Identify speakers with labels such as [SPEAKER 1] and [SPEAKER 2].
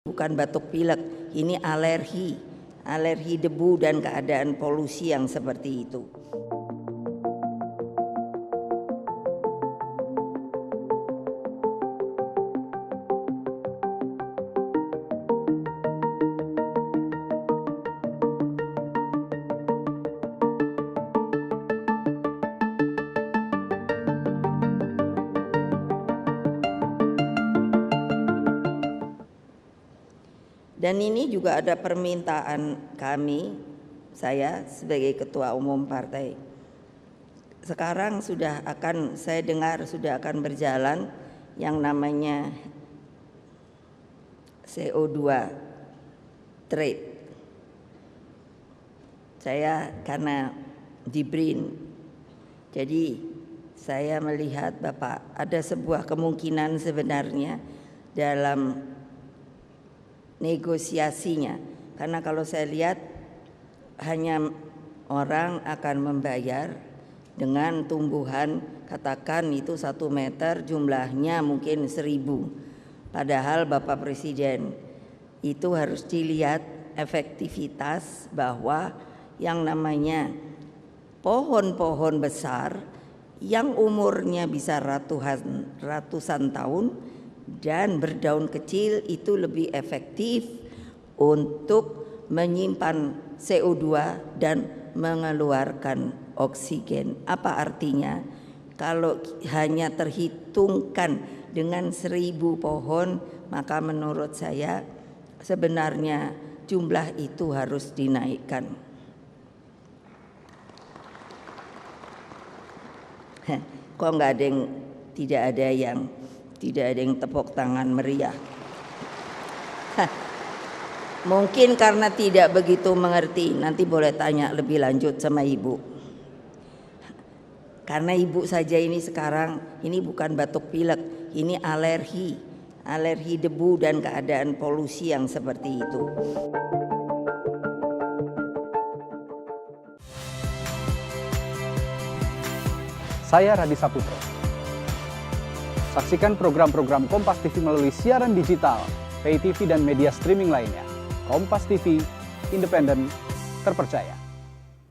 [SPEAKER 1] Bukan batuk pilek, ini alergi debu dan keadaan polusi yang seperti itu. Dan ini juga ada permintaan kami, saya sebagai ketua umum partai. Sekarang saya dengar sudah akan berjalan yang namanya CO2 trade. Saya karena di BRIN, jadi saya melihat Bapak ada sebuah kemungkinan sebenarnya dalam negosiasinya, karena kalau saya lihat hanya orang akan membayar dengan tumbuhan, katakan itu 1 meter jumlahnya mungkin 1000, padahal Bapak Presiden itu harus dilihat efektivitas bahwa yang namanya pohon-pohon besar yang umurnya bisa ratusan tahun dan berdaun kecil itu lebih efektif untuk menyimpan CO2 dan mengeluarkan oksigen. Apa artinya? Kalau hanya terhitungkan dengan 1000 pohon, maka menurut saya sebenarnya jumlah itu harus dinaikkan. Kok tidak ada yang tepuk tangan meriah. Mungkin karena tidak begitu mengerti. Nanti boleh tanya lebih lanjut sama Ibu. Karena Ibu saja ini sekarang, ini bukan batuk pilek, ini alergi debu dan keadaan polusi yang seperti itu.
[SPEAKER 2] Saya Radi Saputro. Saksikan program-program Kompas TV melalui siaran digital, pay TV dan media streaming lainnya. Kompas TV, independen, terpercaya.